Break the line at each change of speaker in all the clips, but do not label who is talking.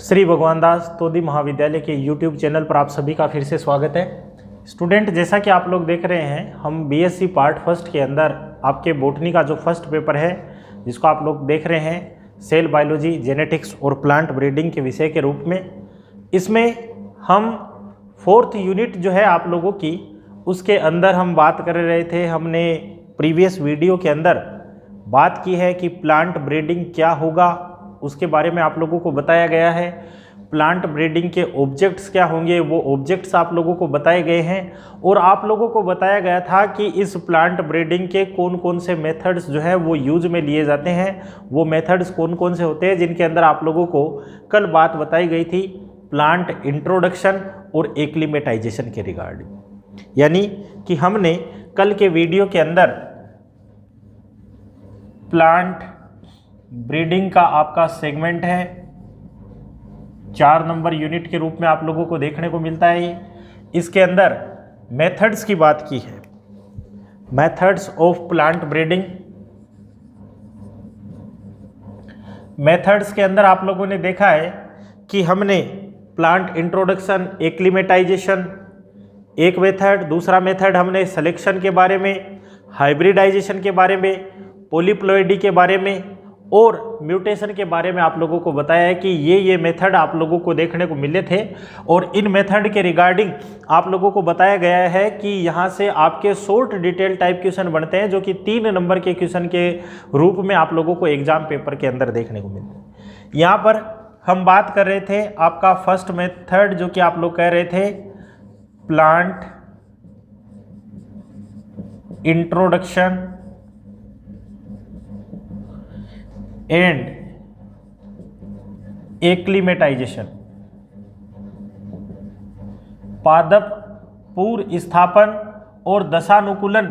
श्री भगवान दास तोदी महाविद्यालय के YouTube चैनल पर आप सभी का फिर से स्वागत है। स्टूडेंट, जैसा कि आप लोग देख रहे हैं, हम बीएससी पार्ट फर्स्ट के अंदर आपके बोटनी का जो फर्स्ट पेपर है, जिसको आप लोग देख रहे हैं सेल बायोलॉजी, जेनेटिक्स और प्लांट ब्रीडिंग के विषय के रूप में, इसमें हम फोर्थ यूनिट जो है आप लोगों की, उसके अंदर हम बात कर रहे थे। हमने प्रीवियस वीडियो के अंदर बात की है कि प्लांट ब्रीडिंग क्या होगा, उसके बारे में आप लोगों को बताया गया है। प्लांट ब्रीडिंग के ऑब्जेक्ट्स क्या होंगे, वो ऑब्जेक्ट्स आप लोगों को बताए गए हैं। और आप लोगों को बताया गया था कि इस प्लांट ब्रीडिंग के कौन कौन से मेथड्स जो है वो यूज में लिए जाते हैं। वो मेथड्स कौन कौन से होते हैं, जिनके अंदर आप लोगों को कल बात बताई गई थी प्लांट इंट्रोडक्शन और एक्लिमेटाइजेशन के रिगार्डिंग। यानी कि हमने कल के वीडियो के अंदर प्लांट ब्रीडिंग का आपका सेगमेंट है, 4 नंबर यूनिट के रूप में आप लोगों को देखने को मिलता है। इसके अंदर मेथड्स की बात की है, methods of plant breeding. Methods के अंदर आप लोगों ने देखा है कि हमने प्लांट इंट्रोडक्शन, एक्लिमेटाइजेशन एक मेथड, दूसरा मेथड हमने सिलेक्शन के बारे में, हाइब्रिडाइजेशन के बारे में, पॉलीप्लॉइडी के बारे में और म्यूटेशन के बारे में आप लोगों को बताया है कि ये मेथड आप लोगों को देखने को मिले थे। और इन मेथड के रिगार्डिंग आप लोगों को बताया गया है कि यहाँ से आपके शॉर्ट डिटेल टाइप क्वेश्चन बनते हैं, जो कि 3 नंबर के क्वेश्चन के रूप में आप लोगों को एग्जाम पेपर के अंदर देखने को मिलते हैं। यहाँ पर हम बात कर रहे थे आपका फर्स्ट मेथड, जो कि आप लोग कह रहे थे प्लांट इंट्रोडक्शन एंड एक्लिमेटाइजेशन। पादप पूर्व स्थापन और दशानुकूलन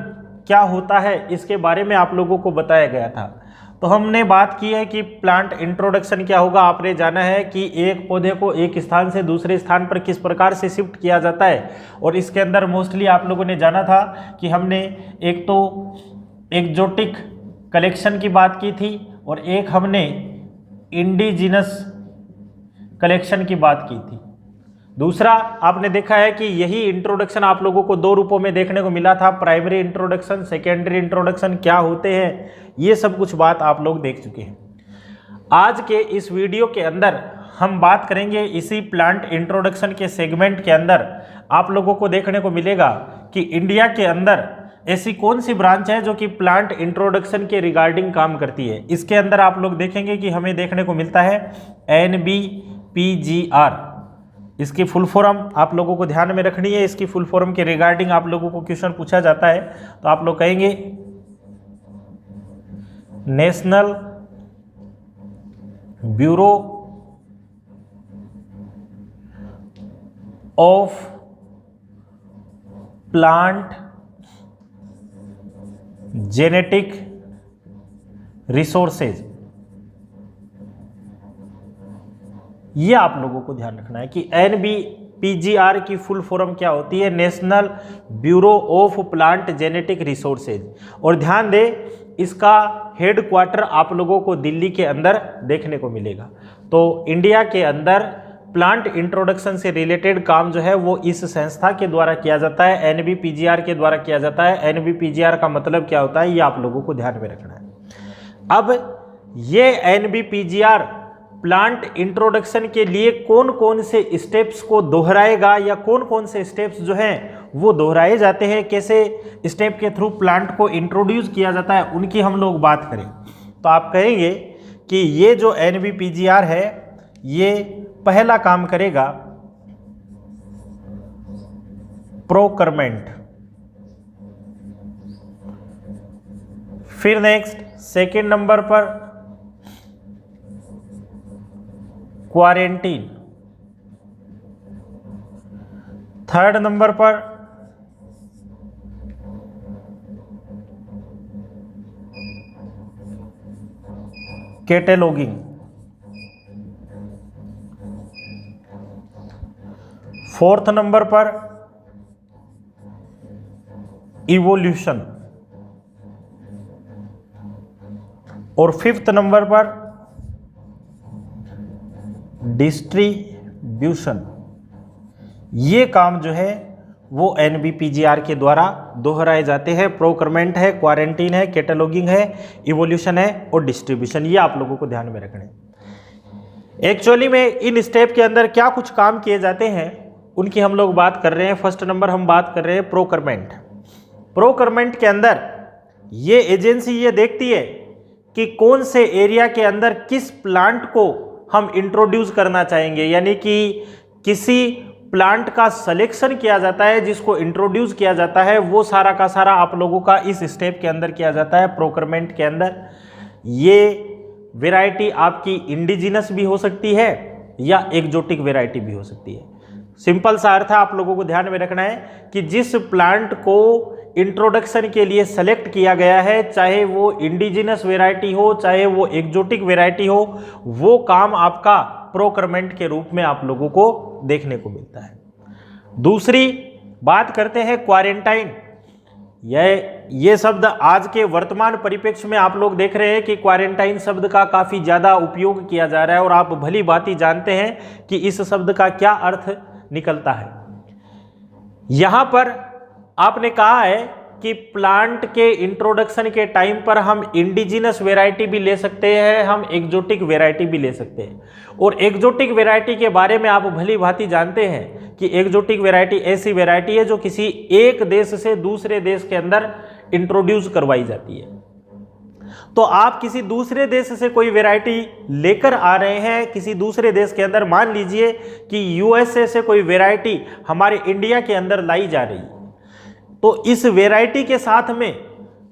क्या होता है, इसके बारे में आप लोगों को बताया गया था। तो हमने बात की है कि प्लांट इंट्रोडक्शन क्या होगा। आपने जाना है कि एक पौधे को एक स्थान से दूसरे स्थान पर किस प्रकार से शिफ्ट किया जाता है। और इसके अंदर मोस्टली आप लोगों ने जाना था कि हमने एक तो एक्जोटिक कलेक्शन की बात की थी और एक हमने इंडिजिनस कलेक्शन की बात की थी। दूसरा आपने देखा है कि यही इंट्रोडक्शन आप लोगों को 2 रूपों में देखने को मिला था, प्राइमरी इंट्रोडक्शन, सेकेंडरी इंट्रोडक्शन क्या होते हैं, ये सब कुछ बात आप लोग देख चुके हैं। आज के इस वीडियो के अंदर हम बात करेंगे इसी प्लांट इंट्रोडक्शन के सेगमेंट के अंदर आप लोगों को देखने को मिलेगा कि इंडिया के अंदर ऐसी कौन सी ब्रांच है जो कि प्लांट इंट्रोडक्शन के रिगार्डिंग काम करती है। इसके अंदर आप लोग देखेंगे कि हमें देखने को मिलता है NBPGR। इसकी फुल फॉर्म आप लोगों को ध्यान में रखनी है। इसकी फुल फॉर्म के रिगार्डिंग आप लोगों को क्वेश्चन पूछा जाता है तो आप लोग कहेंगे national bureau of plant genetic resources. ये आप लोगों को ध्यान रखना है कि NBPGR की फुल फॉर्म क्या होती है, national bureau of plant genetic resources. और ध्यान दें, इसका हेडक्वार्टर आप लोगों को दिल्ली के अंदर देखने को मिलेगा। तो इंडिया के अंदर प्लांट इंट्रोडक्शन से रिलेटेड काम जो है वो इस संस्था के द्वारा किया जाता है, NBPGR के द्वारा किया जाता है। NBPGR का मतलब क्या होता है, ये आप लोगों को ध्यान में रखना है। अब ये NBPGR प्लांट इंट्रोडक्शन के लिए कौन कौन से स्टेप्स को दोहराएगा, या कौन कौन से स्टेप्स जो हैं वो दोहराए जाते हैं, कैसे स्टेप के थ्रू प्लांट को इंट्रोड्यूस किया जाता है, उनकी हम लोग बात करें तो आप कहेंगे कि ये जो NBPGR है ये पहला काम करेगा प्रोक्योरमेंट। फिर नेक्स्ट सेकेंड नंबर पर क्वारंटीन, थर्ड नंबर पर कैटेलॉगिंग, फोर्थ नंबर पर इवोल्यूशन और फिफ्थ नंबर पर डिस्ट्रीब्यूशन, ये काम जो है वो NBPGR के द्वारा दोहराए जाते हैं। प्रोक्योरमेंट है, क्वारंटीन है, कैटलॉगिंग है, इवोल्यूशन है और डिस्ट्रीब्यूशन, ये आप लोगों को ध्यान में रखना है। एक्चुअली में इन स्टेप के अंदर क्या कुछ काम किए जाते हैं उनकी हम लोग बात कर रहे हैं। फर्स्ट नंबर हम बात कर रहे हैं प्रोक्योरमेंट। प्रोक्योरमेंट के अंदर ये एजेंसी ये देखती है कि कौन से एरिया के अंदर किस प्लांट को हम इंट्रोड्यूस करना चाहेंगे, यानी कि किसी प्लांट का सिलेक्शन किया जाता है, जिसको इंट्रोड्यूस किया जाता है, वो सारा का सारा आप लोगों का इस स्टेप के अंदर किया जाता है प्रोक्योरमेंट के अंदर। ये वैरायटी आपकी इंडिजिनस भी हो सकती है या एक्जोटिक वैरायटी भी हो सकती है। सिंपल सा अर्थ है, आप लोगों को ध्यान में रखना है कि जिस प्लांट को इंट्रोडक्शन के लिए सेलेक्ट किया गया है, चाहे वो इंडिजिनस वैरायटी हो चाहे वो एक्जोटिक वैरायटी हो, वो काम आपका प्रोक्योरमेंट के रूप में आप लोगों को देखने को मिलता है। दूसरी बात करते हैं क्वारंटाइन। ये शब्द आज के वर्तमान परिप्रेक्ष्य में आप लोग देख रहे हैं कि क्वारंटाइन शब्द का काफ़ी ज़्यादा उपयोग किया जा रहा है और आप भली भांति जानते हैं कि इस शब्द का क्या अर्थ निकलता है। यहाँ पर आपने कहा है कि प्लांट के इंट्रोडक्शन के टाइम पर हम इंडिजिनस वैरायटी भी ले सकते हैं, हम एक्जोटिक वैरायटी भी ले सकते हैं। और एक्जोटिक वैरायटी के बारे में आप भली भांति जानते हैं कि एक्जोटिक वैरायटी ऐसी वैरायटी है जो किसी एक देश से दूसरे देश के अंदर इंट्रोड्यूस करवाई जाती है। तो आप किसी दूसरे देश से कोई वैरायटी लेकर आ रहे हैं किसी दूसरे देश के अंदर, मान लीजिए कि USA से कोई वैरायटी हमारे इंडिया के अंदर लाई जा रही है, तो इस वैरायटी के साथ में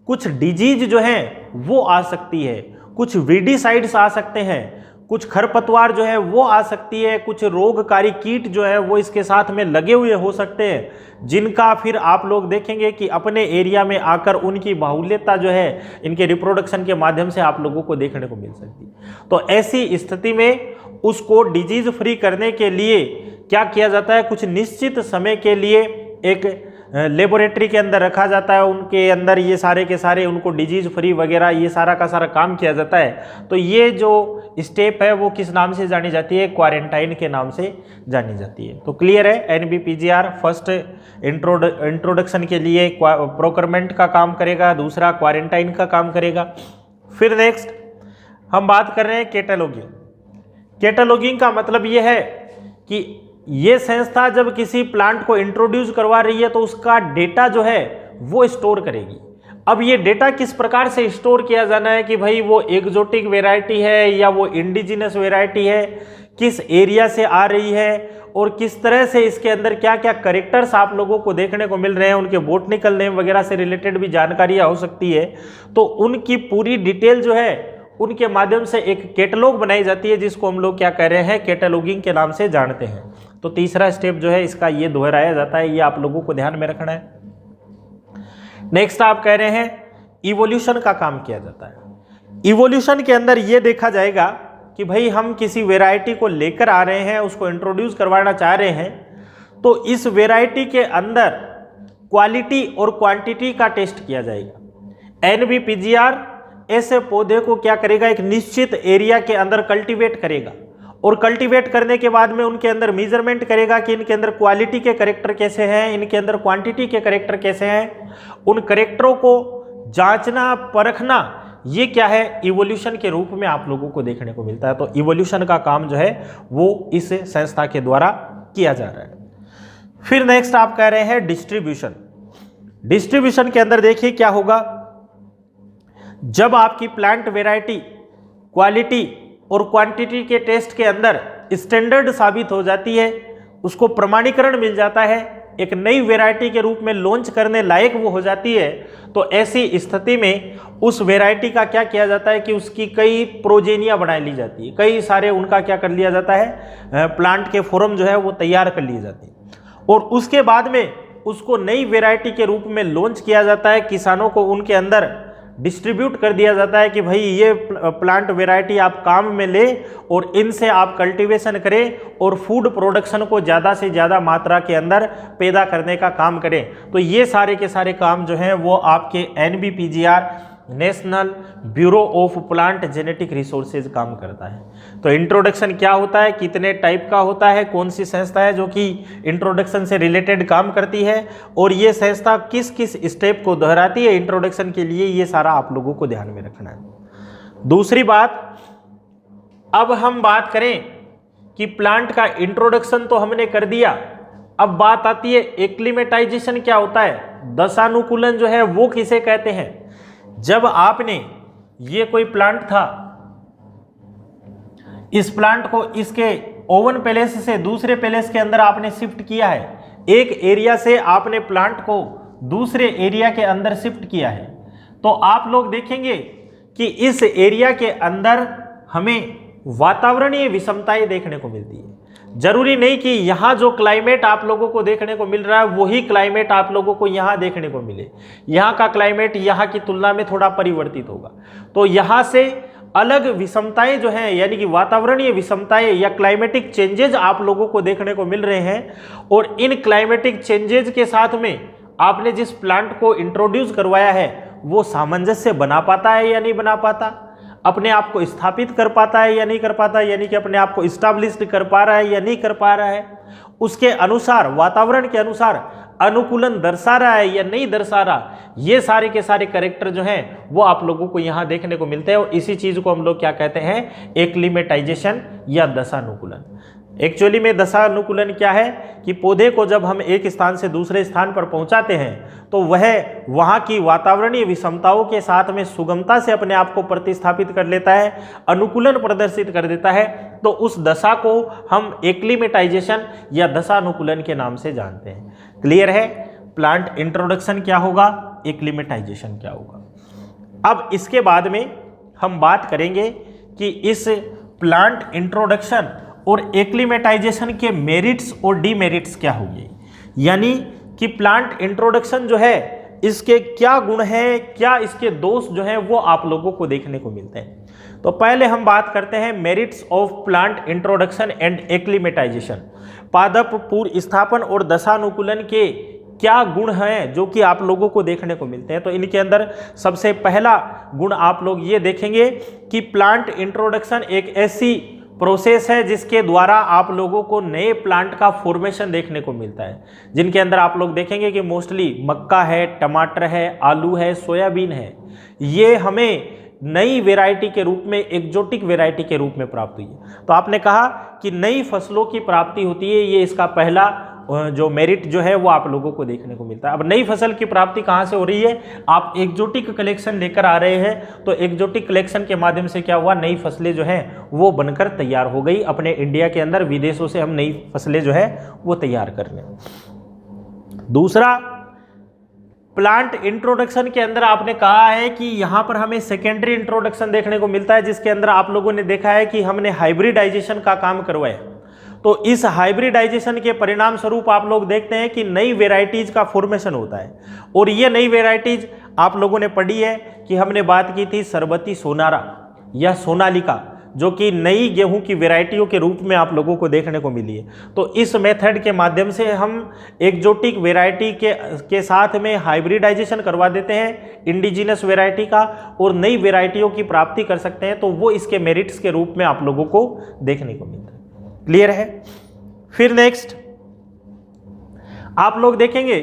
कुछ डिजीज जो है वो आ सकती है, कुछ वीडीसाइड्स आ सकते हैं, कुछ खरपतवार जो है वो आ सकती है, कुछ रोगकारी कीट जो है वो इसके साथ में लगे हुए हो सकते हैं, जिनका फिर आप लोग देखेंगे कि अपने एरिया में आकर उनकी बाहुल्यता जो है इनके रिप्रोडक्शन के माध्यम से आप लोगों को देखने को मिल सकती है। तो ऐसी स्थिति में उसको डिजीज फ्री करने के लिए क्या किया जाता है, कुछ निश्चित समय के लिए एक लेबोरेटरी के अंदर रखा जाता है, उनके अंदर ये सारे के सारे उनको डिजीज फ्री वगैरह ये सारा का सारा काम किया जाता है। तो ये जो स्टेप है वो किस नाम से जानी जाती है, क्वारंटाइन के नाम से जानी जाती है। तो क्लियर है, NBPGR फर्स्ट इंट्रोडक्शन के लिए प्रोक्योरमेंट का काम करेगा, दूसरा क्वारंटाइन का काम करेगा। फिर नेक्स्ट हम बात कर रहे हैं कैटलॉगिंग। कैटलॉगिंग का मतलब ये है कि ये संस्था जब किसी प्लांट को इंट्रोड्यूस करवा रही है तो उसका डेटा जो है वो स्टोर करेगी। अब ये डेटा किस प्रकार से स्टोर किया जाना है कि भाई वो एक्जोटिक वैरायटी है या वो इंडिजिनस वैरायटी है, किस एरिया से आ रही है और किस तरह से इसके अंदर क्या क्या कैरेक्टर्स आप लोगों को देखने को मिल रहे हैं, उनके बोटनिकल नेम वगैरह से रिलेटेड भी जानकारियाँ हो सकती है। तो उनकी पूरी डिटेल जो है उनके माध्यम से एक कैटलॉग बनाई जाती है, जिसको हम लोग क्या कह रहे हैं, कैटलॉगिंग के नाम से जानते हैं। तो तीसरा स्टेप जो है इसका ये दोहराया जाता है, ये आप लोगों को ध्यान में रखना है। नेक्स्ट आप कह रहे हैं इवोल्यूशन का काम किया जाता है। इवोल्यूशन के अंदर ये देखा जाएगा कि भाई हम किसी वैरायटी को लेकर आ रहे हैं, उसको इंट्रोड्यूस करवाना चाह रहे हैं, तो इस वैरायटी के अंदर क्वालिटी और क्वांटिटी का टेस्ट किया जाएगा। NBPGR ऐसे पौधे को क्या करेगा, एक निश्चित एरिया के अंदर कल्टीवेट करेगा और कल्टीवेट करने के बाद में उनके अंदर मेजरमेंट करेगा कि इनके अंदर क्वालिटी के कैरेक्टर कैसे हैं, इनके अंदर क्वांटिटी के कैरेक्टर कैसे हैं। उन कैरेक्टरों को जांचना परखना, ये क्या है, इवोल्यूशन के रूप में आप लोगों को देखने को मिलता है। तो इवोल्यूशन का काम जो है वो इस संस्था के द्वारा किया जा रहा है। फिर नेक्स्ट आप कह रहे हैं डिस्ट्रीब्यूशन। डिस्ट्रीब्यूशन के अंदर देखिए क्या होगा, जब आपकी प्लांट वैरायटी क्वालिटी और क्वांटिटी के टेस्ट के अंदर स्टैंडर्ड साबित हो जाती है, उसको प्रमाणीकरण मिल जाता है, एक नई वैरायटी के रूप में लॉन्च करने लायक वो हो जाती है, तो ऐसी स्थिति में उस वैरायटी का क्या किया जाता है कि उसकी कई प्रोजेनिया बना ली जाती है, कई सारे उनका क्या कर लिया जाता है, प्लांट के फॉर्म जो है वो तैयार कर लिए जाते हैं और उसके बाद में उसको नई वैरायटी के रूप में लॉन्च किया जाता है। किसानों को उनके अंदर डिस्ट्रीब्यूट कर दिया जाता है कि भाई ये प्लांट वैरायटी आप काम में ले और इनसे आप कल्टीवेशन करें और फूड प्रोडक्शन को ज़्यादा से ज़्यादा मात्रा के अंदर पैदा करने का काम करें। तो ये सारे के सारे काम जो हैं वो आपके NBPGR national bureau of plant genetic resources काम करता है। तो इंट्रोडक्शन क्या होता है, कितने टाइप का होता है, कौन सी संस्था है जो कि इंट्रोडक्शन से रिलेटेड काम करती है, और ये संस्था किस किस स्टेप को दोहराती है इंट्रोडक्शन के लिए, ये सारा आप लोगों को ध्यान में रखना है। दूसरी बात, अब हम बात करें कि प्लांट का इंट्रोडक्शन तो हमने कर दिया, अब बात आती है एक्लिमेटाइजेशन क्या होता है, दशानुकूलन जो है वो किसे कहते हैं। जब आपने ये कोई प्लांट था, इस प्लांट को इसके ओवन पैलेस से दूसरे पैलेस के अंदर आपने शिफ्ट किया है, एक एरिया से आपने प्लांट को दूसरे एरिया के अंदर शिफ्ट किया है, तो आप लोग देखेंगे कि इस एरिया के अंदर हमें वातावरणीय विषमताएं देखने को मिलती है। जरूरी नहीं कि यहाँ जो क्लाइमेट आप लोगों को देखने को मिल रहा है वही क्लाइमेट आप लोगों को यहाँ देखने को मिले, यहाँ का क्लाइमेट यहाँ की तुलना में थोड़ा परिवर्तित होगा। तो यहाँ से अलग विषमताएं जो हैं, यानी कि वातावरणीय विषमताएं या क्लाइमेटिक चेंजेज आप लोगों को देखने को मिल रहे हैं, और इन क्लाइमेटिक चेंजेज के साथ में आपने जिस प्लांट को इंट्रोड्यूस करवाया है वो सामंजस्य बना पाता है या नहीं बना पाता, अपने आप को स्थापित कर पाता है या नहीं कर पाता, यानी कि अपने आप को इस्टेब्लिश्ड कर पा रहा है या नहीं कर पा रहा है, उसके अनुसार वातावरण के अनुसार अनुकूलन दर्शा रहा है या नहीं दर्शा रहा, ये सारे के सारे कैरेक्टर जो हैं वो आप लोगों को यहाँ देखने को मिलते हैं। और इसी चीज को हम लोग क्या कहते हैं, एक्लिमेटाइजेशन या दशानुकूलन। एक्चुअली में दशानुकूलन क्या है कि पौधे को जब हम एक स्थान से दूसरे स्थान पर पहुंचाते हैं तो वह वहां की वातावरणीय विषमताओं के साथ में सुगमता से अपने आप को प्रतिस्थापित कर लेता है, अनुकूलन प्रदर्शित कर देता है, तो उस दशा को हम एक्लिमेटाइजेशन या दशानुकूलन के नाम से जानते हैं। क्लियर है, प्लांट इंट्रोडक्शन क्या होगा, एक्लिमेटाइजेशन क्या होगा। अब इसके बाद में हम बात करेंगे कि इस प्लांट इंट्रोडक्शन और एक्लिमेटाइजेशन के मेरिट्स और डीमेरिट्स क्या होंगे, यानी कि प्लांट इंट्रोडक्शन जो है इसके क्या गुण हैं, क्या इसके दोष जो हैं वो आप लोगों को देखने को मिलते हैं। तो पहले हम बात करते हैं merits of plant introduction and acclimatisation. पादप पूर्व स्थापन और दशानुकूलन के क्या गुण हैं जो कि आप लोगों को देखने को मिलते हैं। तो इनके अंदर सबसे पहला गुण आप लोग ये देखेंगे कि प्लांट इंट्रोडक्शन एक ऐसी प्रोसेस है जिसके द्वारा आप लोगों को नए प्लांट का फॉर्मेशन देखने को मिलता है, जिनके अंदर आप लोग देखेंगे कि मोस्टली मक्का है, टमाटर है, आलू है, सोयाबीन है, ये हमें नई वेराइटी के रूप में, एक्जोटिक वेराइटी के रूप में प्राप्त हुई है। तो आपने कहा कि नई फसलों की प्राप्ति होती है, ये इसका पहला जो मेरिट जो है वो आप लोगों को देखने को मिलता है। अब नई फसल की प्राप्ति कहाँ से हो रही है, आप एक्जोटिक कलेक्शन लेकर आ रहे हैं, तो एक्जोटिक कलेक्शन के माध्यम से क्या हुआ, नई फसलें जो हैं वो बनकर तैयार हो गई अपने इंडिया के अंदर, विदेशों से हम नई फसलें जो है वो तैयार कर रहे हैं। दूसरा, प्लांट इंट्रोडक्शन के अंदर आपने कहा है कि यहाँ पर हमें सेकेंडरी इंट्रोडक्शन देखने को मिलता है, जिसके अंदर आप लोगों ने देखा है कि हमने हाइब्रिडाइजेशन का काम करवाया। तो इस हाइब्रिडाइजेशन के परिणाम स्वरूप आप लोग देखते हैं कि नई वेराइटीज का फॉर्मेशन होता है, और ये नई वेराइटीज आप लोगों ने पढ़ी है कि हमने बात की थी सरबती सोनारा या सोनालिका, जो कि नई गेहूं की वेराइटियों के रूप में आप लोगों को देखने को मिली है। तो इस मेथड के माध्यम से हम एक्जोटिक वेराइटी के साथ में हाइब्रिडाइजेशन करवा देते हैं इंडिजिनस वेराइटी का, और नई वेराइटियों की प्राप्ति कर सकते हैं। तो वो इसके मेरिट्स के रूप में आप लोगों को देखने को मिलता है। क्लियर है। फिर नेक्स्ट आप लोग देखेंगे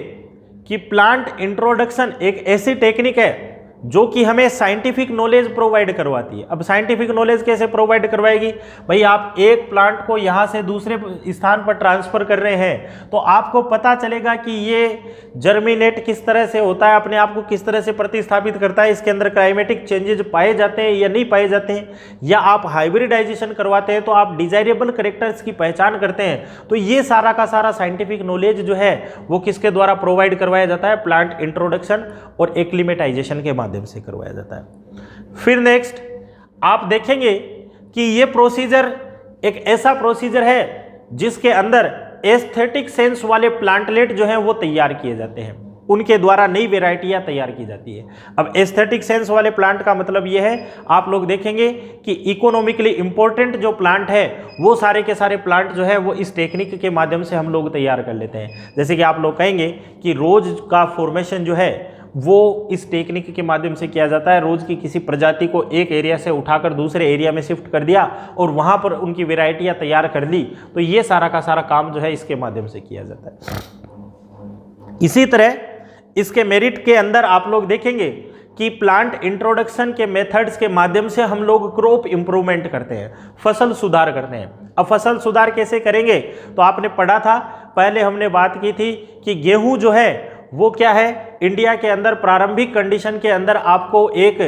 कि प्लांट इंट्रोडक्शन एक ऐसी टेक्निक है जो कि हमें साइंटिफिक नॉलेज प्रोवाइड करवाती है। अब साइंटिफिक नॉलेज कैसे प्रोवाइड करवाएगी भाई, आप एक प्लांट को यहाँ से दूसरे स्थान पर ट्रांसफर कर रहे हैं तो आपको पता चलेगा कि ये जर्मिनेट किस तरह से होता है, अपने आप को किस तरह से प्रतिस्थापित करता है, इसके अंदर क्लाइमेटिक चेंजेज पाए जाते हैं या नहीं पाए जाते हैं, या आप हाइब्रिडाइजेशन करवाते हैं तो आप डिजायरेबल कैरेक्टर्स की पहचान करते हैं। तो ये सारा का सारा साइंटिफिक नॉलेज जो है वो किसके द्वारा प्रोवाइड करवाया जाता है, प्लांट इंट्रोडक्शन और एक्लिमेटाइजेशन के माध्यम से करवाया जाता है। फिर नेक्स्ट आप देखेंगे कि ये प्रोसीजर एक ऐसा प्रोसीजर है जिसके अंदर एस्थेटिक सेंस वाले प्लांटलेट जो हैं वो तैयार किए जाते हैं, उनके द्वारा नई वेराइटियां तैयार की जाती है। अब एस्थेटिक सेंस वाले प्लांट का मतलब ये है, आप लोग देखेंगे कि इकोनॉमिकली इंपॉर्टेंट जो प्लांट है वो सारे के सारे प्लांट जो है वो इस टेक्निक के माध्यम से हम लोग तैयार कर लेते हैं। जैसे कि आप लोग कहेंगे कि रोज का फॉर्मेशन जो है वो इस टेक्निक के माध्यम से किया जाता है। रोज की किसी प्रजाति को एक एरिया से उठाकर दूसरे एरिया में शिफ्ट कर दिया और वहां पर उनकी वेराइटियां तैयार कर ली, तो ये सारा का सारा काम जो है इसके माध्यम से किया जाता है। इसी तरह इसके मेरिट के अंदर आप लोग देखेंगे कि प्लांट इंट्रोडक्शन के मेथड्स के माध्यम से हम लोग क्रॉप इंप्रूवमेंट करते हैं, फसल सुधार करते हैं। अब फसल सुधार कैसे करेंगे, तो आपने पढ़ा था, पहले हमने बात की थी कि गेहूं जो है वो क्या है, इंडिया के अंदर प्रारंभिक कंडीशन के अंदर आपको एक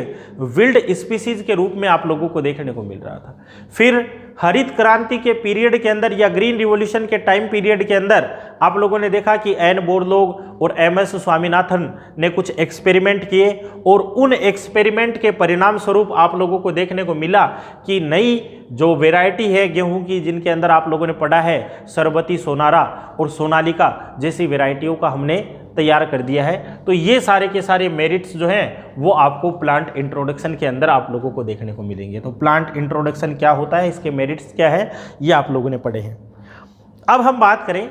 विल्ड स्पीसीज के रूप में आप लोगों को देखने को मिल रहा था। फिर हरित क्रांति के पीरियड के अंदर या ग्रीन रिवॉल्यूशन के टाइम पीरियड के अंदर आप लोगों ने देखा कि एन बोरलोग और एमएस स्वामीनाथन ने कुछ एक्सपेरिमेंट किए और उन एक्सपेरिमेंट के परिणाम स्वरूप आप लोगों को देखने को मिला कि नई जो वेराइटी है गेहूं की, जिनके अंदर आप लोगों ने पढ़ा है सरबती, सोनारा और सोनालिका जैसी वेराइटियों का हमने तैयार कर दिया है। तो ये सारे के सारे मेरिट्स जो हैं वो आपको प्लांट इंट्रोडक्शन के अंदर आप लोगों को देखने को मिलेंगे। तो प्लांट इंट्रोडक्शन क्या होता है, इसके मेरिट्स क्या है, ये आप लोगों ने पढ़े हैं। अब हम बात करें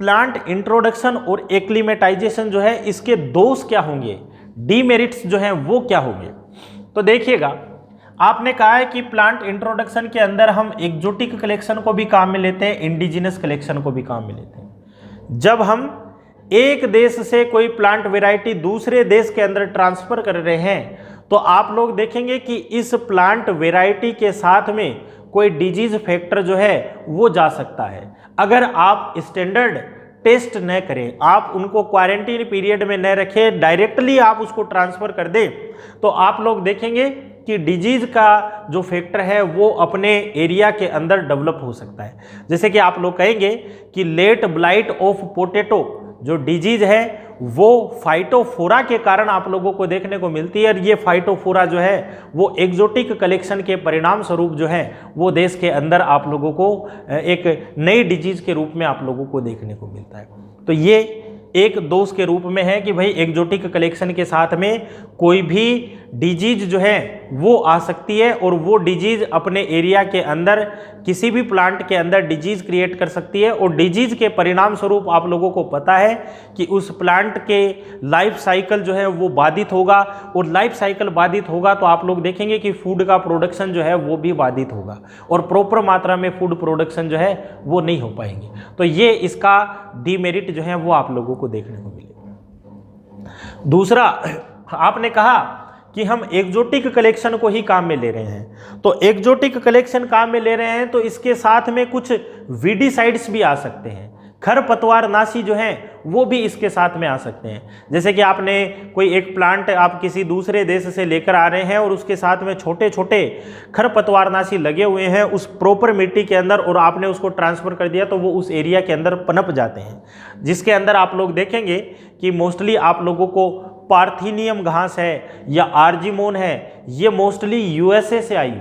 प्लांट इंट्रोडक्शन और एक्लीमेटाइजेशन जो है इसके दोष क्या होंगे, डीमेरिट्स जो हैं वो क्या होंगे। तो देखिएगा, आपने कहा है कि प्लांट इंट्रोडक्शन के अंदर हम एक्जोटिक कलेक्शन को भी काम में लेते हैं, इंडिजिनस कलेक्शन को भी काम में लेते हैं। जब हम एक देश से कोई प्लांट वैरायटी दूसरे देश के अंदर ट्रांसफर कर रहे हैं तो आप लोग देखेंगे कि इस प्लांट वैरायटी के साथ में कोई डिजीज फैक्टर जो है वो जा सकता है। अगर आप स्टैंडर्ड टेस्ट न करें, आप उनको क्वारंटीन पीरियड में न रखें, डायरेक्टली आप उसको ट्रांसफर कर दें, तो आप लोग देखेंगे कि डिजीज का जो फैक्टर है वो अपने एरिया के अंदर डेवलप हो सकता है। जैसे कि आप लोग कहेंगे कि लेट ब्लाइट ऑफ पोटैटो जो डिजीज है वो फाइटोफोरा के कारण आप लोगों को देखने को मिलती है, और ये फाइटोफोरा जो है वो एक्जोटिक कलेक्शन के परिणाम स्वरूप जो है वो देश के अंदर आप लोगों को एक नई डिजीज के रूप में आप लोगों को देखने को मिलता है। तो ये एक दोष के रूप में है कि भाई एक्जोटिक कलेक्शन के साथ में कोई भी डिजीज जो है वो आ सकती है और वो डिजीज अपने एरिया के अंदर किसी भी प्लांट के अंदर डिजीज क्रिएट कर सकती है, और डिजीज के परिणाम स्वरूप आप लोगों को पता है कि उस प्लांट के लाइफ साइकिल जो है वो बाधित होगा, और लाइफ साइकिल बाधित होगा तो आप लोग देखेंगे कि फूड का प्रोडक्शन जो है वो भी बाधित होगा और प्रॉपर मात्रा में फूड प्रोडक्शन जो है वो नहीं हो पाएंगे। तो ये इसका डीमेरिट जो है वो आप लोगों को देखने को मिलेगा। दूसरा, आपने कहा कि हम एक्जोटिक कलेक्शन को ही काम में ले रहे हैं, तो एक्जोटिक कलेक्शन काम में ले रहे हैं तो इसके साथ में कुछ वीडिसाइड्स भी आ सकते हैं, खरपतवार नाशी जो हैं वो भी इसके साथ में आ सकते हैं। जैसे कि आपने कोई एक प्लांट आप किसी दूसरे देश से लेकर आ रहे हैं और उसके साथ में छोटे छोटे खरपतवार नाशी लगे हुए हैं उस प्रॉपर मिट्टी के अंदर, और आपने उसको ट्रांसफ़र कर दिया तो वो उस एरिया के अंदर पनप जाते हैं, जिसके अंदर आप लोग देखेंगे कि मोस्टली आप लोगों को पार्थीनियम घास है या आर्जिमोन है, ये मोस्टली यूएसए से आई।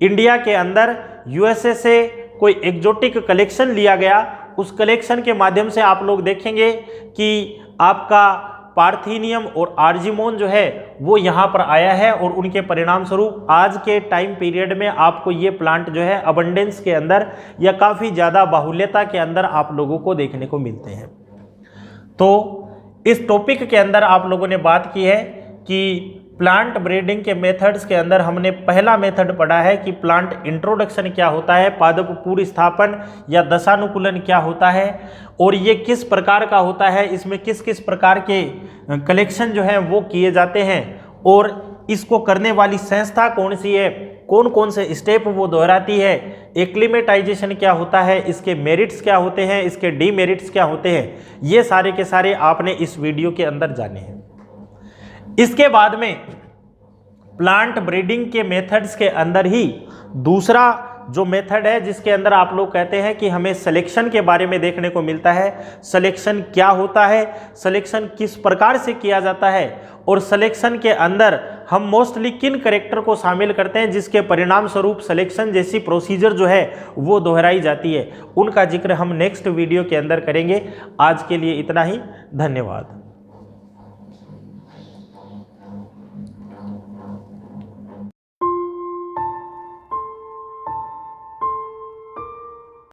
इंडिया के अंदर यूएसए से कोई एक्जोटिक कलेक्शन लिया गया, उस कलेक्शन के माध्यम से आप लोग देखेंगे कि आपका पार्थीनियम और आर्जिमोन जो है वो यहाँ पर आया है, और उनके परिणाम स्वरूप आज के टाइम पीरियड में आपको ये प्लांट जो है अबंडेंस के अंदर या काफ़ी ज़्यादा बाहुल्यता के अंदर आप लोगों को देखने को मिलते हैं। तो इस टॉपिक के अंदर आप लोगों ने बात की है कि प्लांट ब्रीडिंग के मेथड्स के अंदर हमने पहला मेथड पढ़ा है कि प्लांट इंट्रोडक्शन क्या होता है, पादप पूर्व स्थापन या दशानुकूलन क्या होता है, और ये किस प्रकार का होता है, इसमें किस किस प्रकार के कलेक्शन जो हैं वो किए जाते हैं, और इसको करने वाली संस्था कौन सी है, कौन कौन से स्टेप वो दोहराती है, एक्लीमेटाइजेशन क्या होता है, इसके मेरिट्स क्या होते हैं, इसके डीमेरिट्स क्या होते हैं, ये सारे के सारे आपने इस वीडियो के अंदर जाने हैं। इसके बाद में प्लांट ब्रीडिंग के मेथड्स के अंदर ही दूसरा जो मेथड है जिसके अंदर आप लोग कहते हैं कि हमें सिलेक्शन के बारे में देखने को मिलता है। सिलेक्शन क्या होता है, सिलेक्शन किस प्रकार से किया जाता है, और सिलेक्शन के अंदर हम मोस्टली किन कैरेक्टर को शामिल करते हैं जिसके परिणाम स्वरूप सिलेक्शन जैसी प्रोसीजर जो है वो दोहराई जाती है, उनका जिक्र हम नेक्स्ट वीडियो के अंदर करेंगे। आज के लिए इतना ही, धन्यवाद।